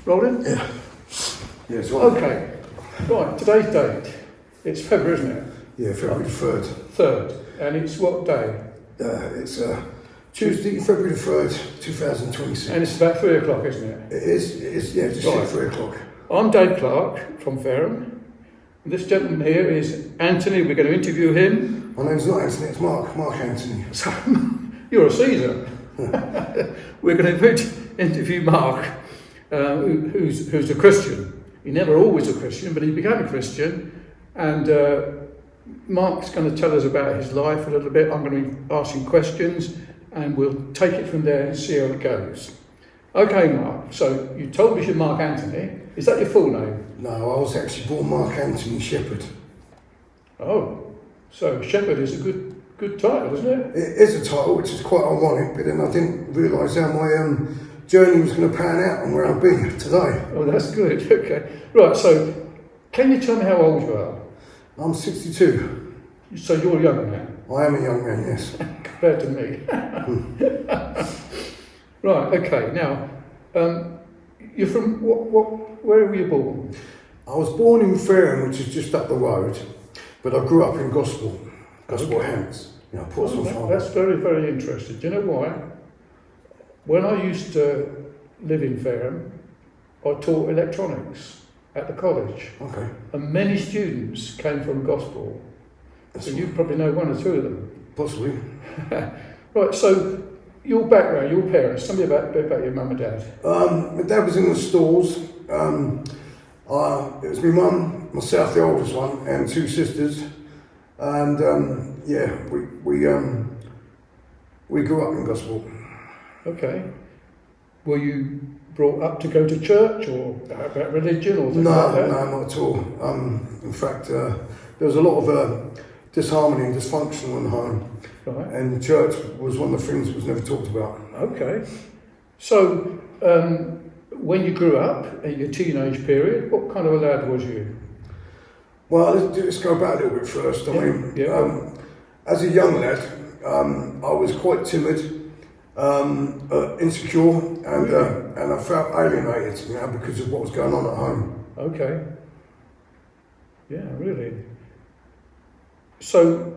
Rolling? Yeah. Yeah, it's right. Okay. Right, today's date. It's February, isn't it? Yeah, February 3rd. 3rd. And it's what day? It's Tuesday, February the 3rd, 2026. And it's about 3 o'clock, isn't it? It is, yeah, just Right. at 3 o'clock. I'm Dave Clark from Fareham. This gentleman here is Anthony. We're going to interview him. My name's not Anthony, it's Mark Anthony. So, you're a Caesar. We're going to interview Mark, who's a Christian. He never always a Christian, but he became a Christian. And Mark's going to tell us about his life a little bit. I'm going to be asking questions, and we'll take it from there and see how it goes. Okay, Mark. So you told me you're Mark Anthony. Is that your full name? No, I was actually born Mark Anthony Shepherd. Oh, so Shepherd is a good title, isn't it? It is a title, which is quite ironic, but then I didn't realise how my journey was going to pan out and where I'll be today. Oh, that's good. Okay. Right, so can you tell me how old you are? I'm 62. So you're a young man I am a young man, yes. compared to me. Right, okay. Now, you're from, where were you born? I was born in Fareham, which is just up the road, but I grew up in Gospel Hants. You know, Portsmouth Farm. That's very, very interesting. Do you know why? When I used to live in Fareham, I taught electronics at the college. Okay. And many students came from Gospel. That's So you probably know one or two of them. Possibly. Right, so your background, your parents, tell me about your mum and dad. My dad was in the stores. It was my mum, myself, the oldest one, and two sisters. And yeah, we grew up in Gospel. Okay. Were you brought up to go to church or about religion or things No, like that? no, not at all. In fact, there was a lot of disharmony and dysfunction in the home. Right. And church was one of the things that was never talked about. Okay. So, when you grew up in your teenage period, what kind of a lad was you? Well, let's go back a little bit first. I mean, as a young lad, I was quite timid, insecure, and I felt alienated, you know, because of what was going on at home. Okay. Yeah, really. So,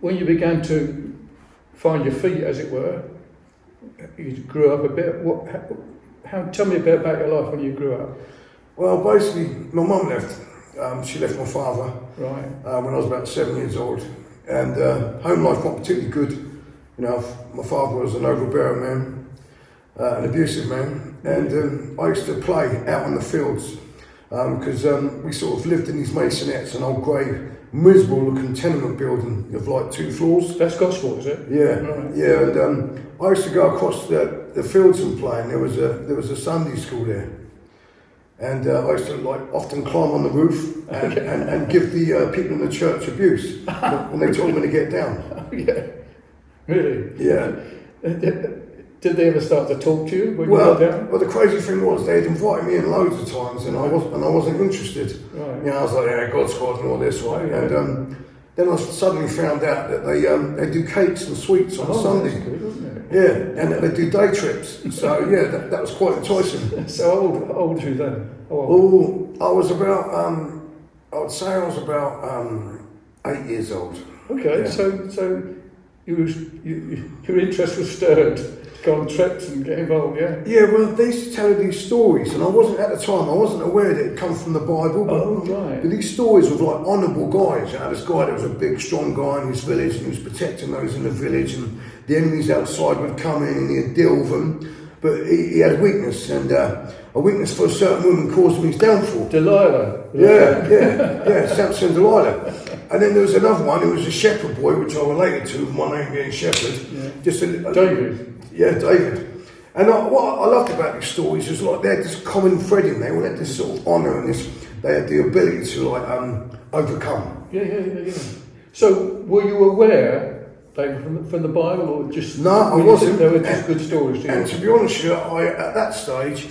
when you began to find your feet, as it were, you grew up a bit. Tell me a bit about your life when you grew up. Well, basically, my mum left. She left my father Right. when I was about 7 years old, and home life not particularly good. You know, my father was an overbearing man, an abusive man, and I used to play out on the fields because we sort of lived in these masonettes, an old grey, miserable-looking tenement building of like 2 floors. That's Gospel, is it? Yeah, Right. yeah, and I used to go across the fields and play, and there was a Sunday school there. And I used to often climb on the roof and give the people in the church abuse when they told me to get down. Yeah. Really? Yeah. Did they ever start to talk to you when you got down? Well, the crazy thing was they had invited me in loads of times, and I wasn't interested. Right. You know, I was like, yeah, God's God and all this, right? Yeah. And then I suddenly found out that they do cakes and sweets on Sunday. That's good, isn't it? Yeah, and that they do day trips. So yeah, that was quite enticing. So how old were you then? Oh, I was about, I would say I was about 8 years old. Okay, Yeah. so your interest was stirred to go on trips and get involved, yeah? Yeah, well, they used to tell these stories, and I wasn't at the time. I wasn't aware that it come from the Bible. But, Right. but these stories of like honourable guys. You know, this guy that was a big, strong guy in his village, and he was protecting those in the village, and the enemies outside would come in, and he'd deal with them. But he had a weakness, and a weakness for a certain woman caused him his downfall. Delilah. Yeah, Samson and Delilah. And then there was another one who was a shepherd boy, which I related to, with my name being Shepherd. Yeah. David. Yeah, David. And what I loved about these stories is like they had this common thread in there. We had this sort of honour and this. They had the ability to overcome. Yeah. So were you aware they were from the Bible, or just No, I wasn't. They were just good stories to you? And to be honest with you, at that stage,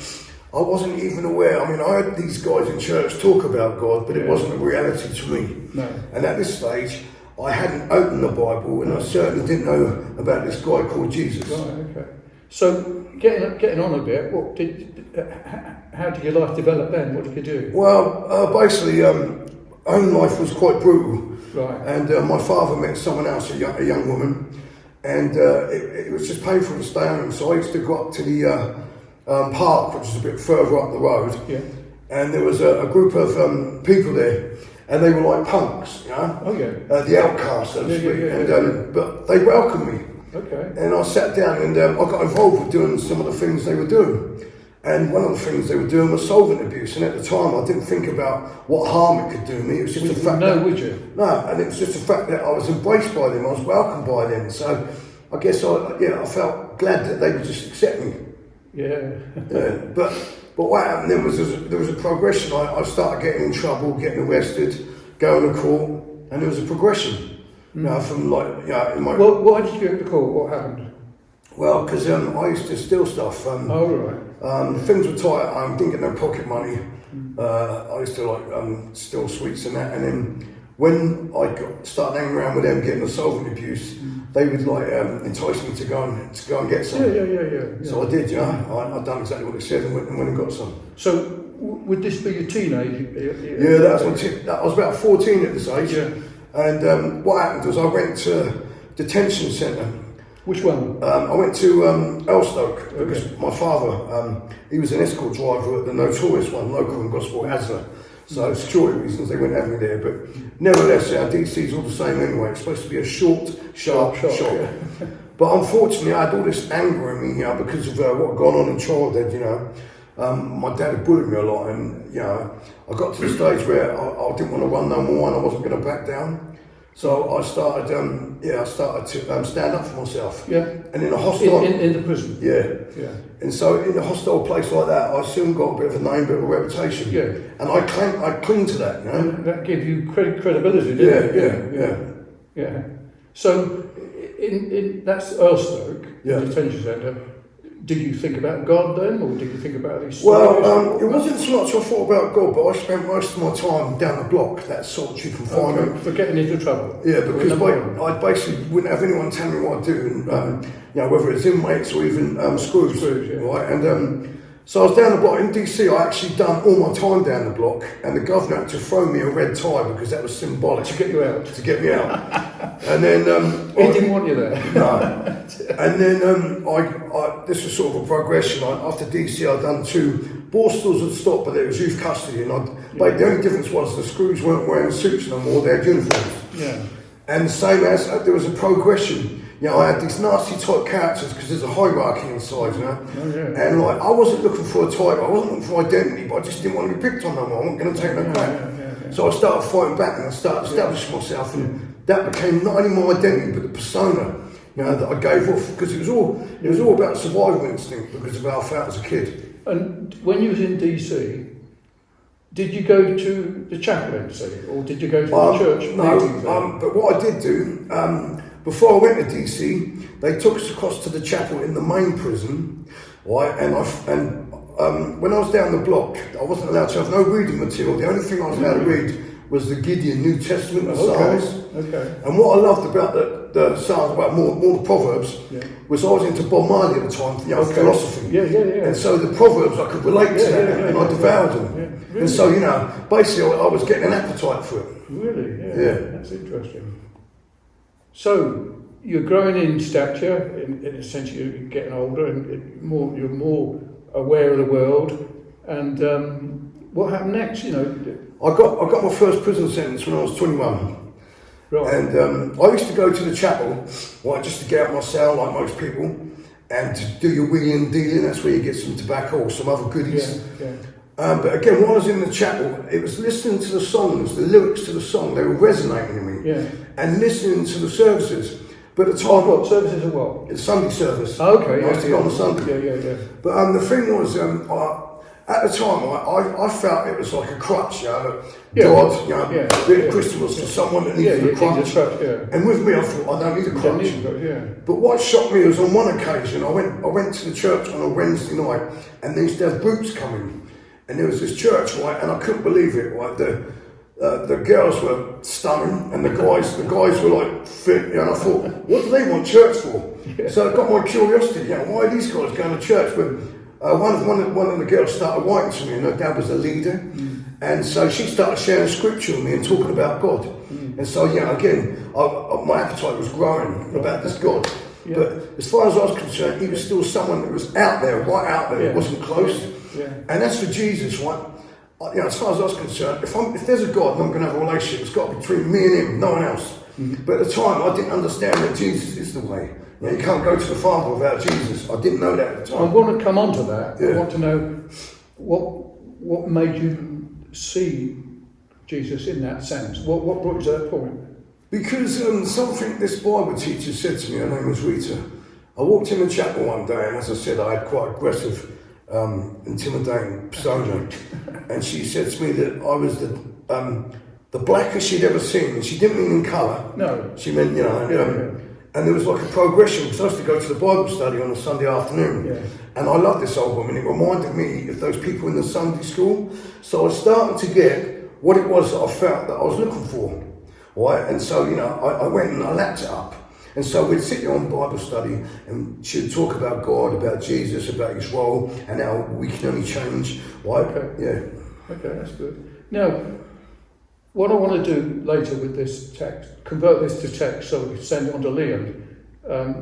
I wasn't even aware. I mean, I heard these guys in church talk about God, but it wasn't a reality to me. No. And at this stage, I hadn't opened the Bible, and I certainly didn't know about this guy called Jesus. Right. Okay. So getting on a bit, how did your life develop then? What did you do? Well, basically, home life was quite brutal. Right. And my father met someone else, a young woman, and it was just painful to stay home. So I used to go up to the park, which is a bit further up the road. Yeah. And there was a group of people there, and they were like punks, you know? Oh yeah. The outcasts, so to speak. Yeah. But they welcomed me. Okay. And I sat down and I got involved with doing some of the things they were doing. And one of the things they were doing was solvent abuse. And at the time, I didn't think about what harm it could do me. It was just the fact would you? No, and it was just the fact that I was embraced by them. I was welcomed by them. So I guess I felt glad that they would just accept me. Yeah. But what happened then was there was a progression. I started getting in trouble, getting arrested, going to court, and there was a progression. You know, from in my. Well, why did you go to court? What happened? Well, because I used to steal stuff. Oh right. Things were tight at home. Didn't get no pocket money. I used to steal sweets and that. And then when I started hanging around with them, getting the solvent abuse, they would entice me to go and get some. Yeah. So I did. I done exactly what they said and went and got some. So would this be your teenage? Yeah, that was about 14 at this age. Yeah. And what happened was I went to detention centre. Which one? I went to Elstoke because my father, he was an escort driver at the notorious one, local in Gosport, Asda. So security reasons they wouldn't have me there. But nevertheless, our DC's all the same anyway. It's supposed to be a short, sharp shot. Yeah. But unfortunately, I had all this anger in me, because of what had gone on in childhood, my dad had bullied me a lot, and I got to the stage where I didn't want to run no more, and I wasn't going to back down. So I started, to stand up for myself. Yeah. And in a hostile in the prison. Yeah. And so in a hostile place like that, I soon got a bit of a name, a bit of a reputation. Yeah. And I cling to that, And that gave you credibility, didn't it? Yeah. So in that's Elstoke, the detention centre. Did you think about God then, or did you think about these stories? Well, it wasn't so much I thought about God, but I spent most of my time down the block, that solitary confinement. Okay, for getting into trouble. Yeah, because I basically wouldn't have anyone tell me what to do, and whether it's inmates or even screws, right? And so I was down the block in DC. I actually done all my time down the block, and the governor had to throw me a red tie because that was symbolic To get you out. To get me out. And then he didn't want you there. No. And then this was sort of a progression. After DC, I'd done 2. Borstals had stopped, but it was youth custody, and the only difference was the screws weren't wearing suits no more; they had uniforms. Yeah. And same as there was a progression. I had these nasty type characters because there's a hierarchy inside, Oh, yeah. And I wasn't looking for a type, I wasn't looking for identity, but I just didn't want to be picked on no more. I wasn't going to take no crap. Yeah. So I started fighting back, and I started establishing myself, and that became not only my identity but the persona, that I gave off, because it was all about survival instinct because of how I felt as a kid. And when you was in DC, did you go to the chapel in DC, or did you go to the church? No, but what I did do, before I went to DC, they took us across to the chapel in the main prison, right? And when I was down the block, I wasn't allowed to have no reading material. The only thing I was allowed to read was the Gideon New Testament, the Psalms. Okay. And what I loved about the Psalms, about more the Proverbs, was I was into Bob Marley at the time, philosophy. Yeah. And so the Proverbs, I could relate to that, and I devoured them. Yeah. Really? And so, basically I was getting an appetite for it. Really? Yeah. That's interesting. So you're growing in stature, in a sense you're getting older, and you're more aware of the world. And what happened next? I got my first prison sentence when I was 21. Right. And I used to go to the chapel, just to get out my cell like most people, and to do your wheeling and dealing. That's where you get some tobacco or some other goodies. Yeah. But again, while I was in the chapel, it was listening to the songs, the lyrics to the song, they were resonating in me. Yeah. And listening to the services. But at the time, What services are what? it's Sunday service. Oh, okay. I used to go on Sunday. Yeah. But the thing was, at the time, I felt it was like a crutch, God, being a Christian was for someone that needed a crutch. And with me, I thought, I don't need a crutch. But what shocked me was on one occasion, I went to the church on a Wednesday night, and they used to have groups coming. And there was this church, and I couldn't believe it, the girls were stunning, and the guys were like fit. And I thought, what do they want church for? Yeah. So it got my curiosity. Why are these guys going to church? But one of the girls started writing to me, and her dad was a leader, and so she started sharing scripture with me and talking about God. And so again, my appetite was growing about this God. Yeah. But as far as I was concerned, he was still someone that was out there, right out there. Yeah. It wasn't close. Yeah. And as for Jesus, right? As far as I was concerned, if there's a God and I'm going to have a relationship, it's got to be between me and him, no one else. But at the time, I didn't understand that Jesus is the way. You can't go to the Father without Jesus. I didn't know that at the time. I want to come on to that. Yeah. I want to know what made you see Jesus in that sense. What brought you to that point? Because something this Bible teacher said to me, her name was Rita. I walked in the chapel one day, and as I said, I had quite aggressive, intimidating persona. And she said to me that I was the blackest she'd ever seen. And she didn't mean in colour. No. She meant, and there was like a progression, because I used to go to the Bible study on a Sunday afternoon. Yeah. And I loved this old woman. It reminded me of those people in the Sunday school. So I was starting to get what it was that I felt that I was looking for. Right? And so, I went and I lapped it up. And so we'd sit there on Bible study, and she'd talk about God, about Jesus, about his role, and how we can only change. Right? Okay. Yeah. Okay, that's good. Now, what I want to do later with this text, convert this to text so we can send it on to Liam.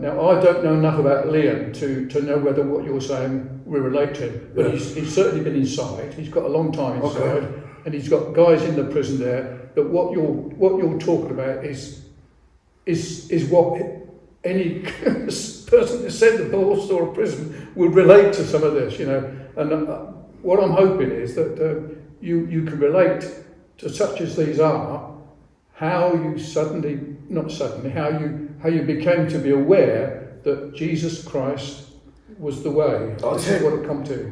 Now, I don't know enough about Liam to know whether what you're saying will relate to him, but he's certainly been inside. He's got a long time inside, and he's got guys in the prison there. But what you're talking about is what any person that's sent to Borstal or prison would relate to some of this, And what I'm hoping is that you can relate to such as these are, how you how you became to be aware that Jesus Christ was the way. This is what it come to.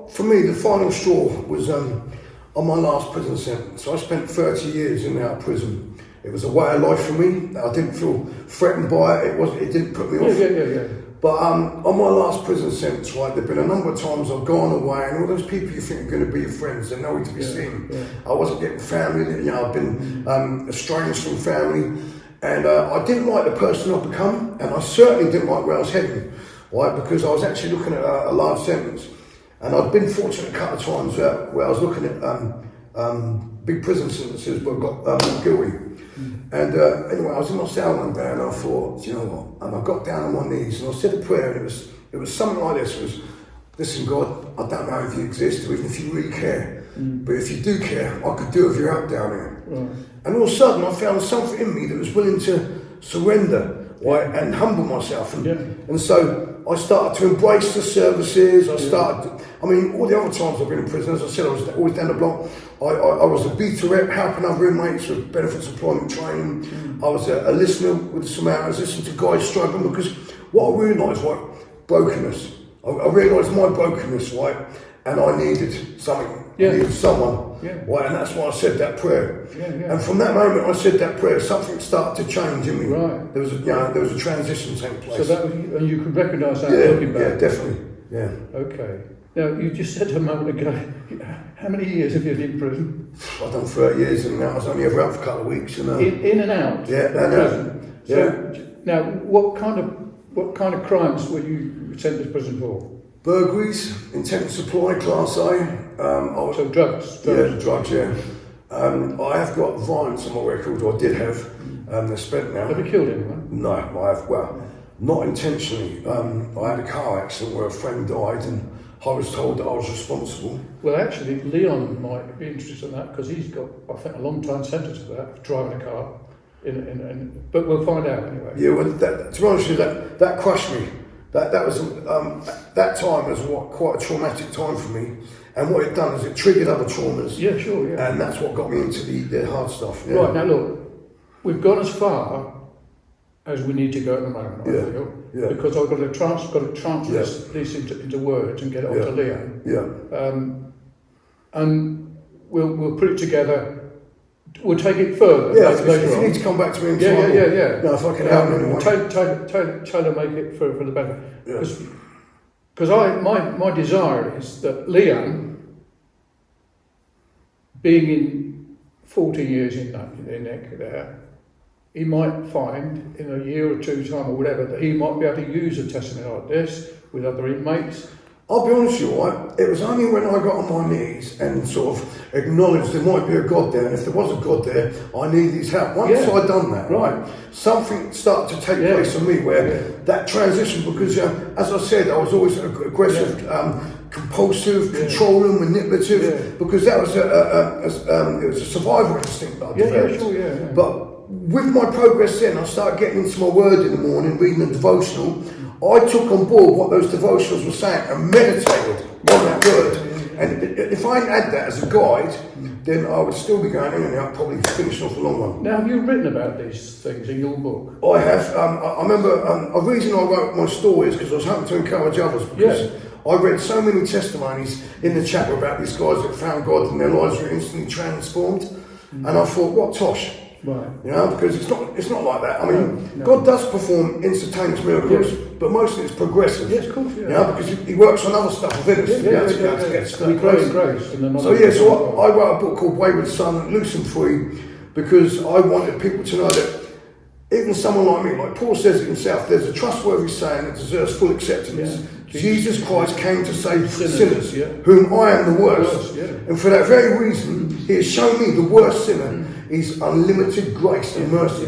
For me, the final straw was on my last prison sentence. So I spent 30 years in and out of prison. It was a way of life for me. I didn't feel threatened by it. It didn't put me off. Yeah. But on my last prison sentence, right, there've been a number of times I've gone away, and all those people you think are going to be your friends, they're nowhere to be seen. Yeah. I wasn't getting family. I've been estranged from family, and I didn't like the person I'd become, and I certainly didn't like where I was heading, right, because I was actually looking at a large sentence, and I'd been fortunate a couple of times where I was looking at big prison sentences, but got guilty. And anyway, I was in my cell one day, and I thought, you know what? And I got down on my knees and I said a prayer, and it was something like this: listen, God, I don't know if you exist or even if you really care, but if you do care, I could do with your help down here. Right. And all of a sudden, I found something in me that was willing to surrender, right, and humble myself, and so I started to embrace the services. All the other times I've been in prison, as I said, I was always down the block. I was a beta rep, helping other inmates with benefits employment training. I was a listener with the Samaritans, listening to guys struggling, because what I realised, brokenness. I realised my brokenness, right, and I needed something. I needed someone, right, and that's why I said that prayer. And from that moment I said that prayer, something started to change in me. Right. There was a transition taking place. So and you could recognise that looking back. Yeah, definitely. Yeah. Okay. Now, you just said a moment ago, how many years have you been in prison? I've done 30 years, and I was only ever out for a couple of weeks. In and out? Yeah, and prison. So, now, what kind of crimes were you sent to prison for? Burglaries, intent to supply, Class A. So drugs? Yeah, drugs, yeah. I have got violence on my record, or I did have. They're spent now. Have you killed anyone? No, I have, not intentionally. I had a car accident where a friend died, and I was told that I was responsible. Well, actually, Leon might be interested in that, because he's got, I think, a long time sentence for that, for driving a car. But we'll find out anyway. Yeah, well, to be honest with you, that crushed me. That was that time was quite a traumatic time for me, and what it done is it triggered other traumas. Yeah, sure, yeah. And that's what got me into the hard stuff. Yeah. Right, now look, we've gone as far as we need to go at the moment, I feel, because I've got to translate this into words and get it onto Liam. Yeah. And we'll put it together. We'll take it further. Yeah, later if you on. need to come back to me in time. Yeah. No, if I can help anyway. Tailor make it for the better. Because my desire is that Liam, being in 40 years in Nick there, he might find in a year or two time or whatever that he might be able to use a testimony like this with other inmates. I'll be honest with you, right? It was only when I got on my knees and sort of acknowledged there might be a God there, and if there was a God there, I needed his help. Once I'd done that, right, something started to take place in me where that transition, because as I said, I was always aggressive, compulsive, controlling, manipulative, because that was it was a survival instinct that I developed. But with my progress then, I started getting into my word in the morning, reading a devotional. I took on board what those devotionals were saying and meditated on that word. And if I hadn't had that as a guide, then I would still be going in and out, probably finishing off a long one. Now, have you written about these things in your book? I have. I remember a reason I wrote my story is because I was hoping to encourage others. Because I read so many testimonies in the chapter about these guys that found God and their lives were instantly transformed. And I thought, what tosh? Right. You know, because it's not like that. I mean, God does perform instantaneous miracles, but mostly it's progressive. Yes, of course, You know, because he works on other stuff within us to be able to get to that place. So I wrote a book called Wayward Son, Loose and Free, because I wanted people to know that even someone like me, like Paul says it himself, there's a trustworthy saying that deserves full acceptance. Jesus Christ came to save sinners, whom I am the worst. And for that very reason, he has shown me, the worst sinner, his unlimited grace and mercy.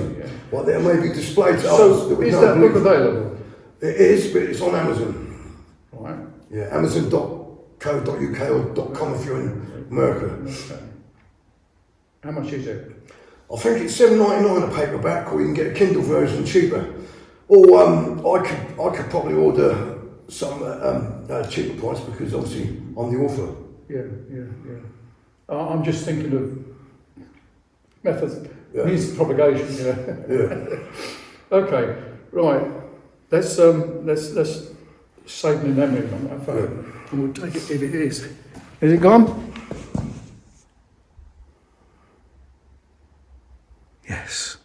What there may be displayed to others. So, is that book available? It is, but it's on Amazon. Right. Yeah, amazon.co.uk or .com if you're in America. Okay. How much is it? I think it's $7.99 a paperback, or you can get a Kindle version cheaper. Or I could probably order some cheaper price, because obviously I'm the author. Yeah. I'm just thinking of methods, means of propagation. Okay, right. Let's save the memory on my phone, and we'll take it if it is. Is it gone? Yes.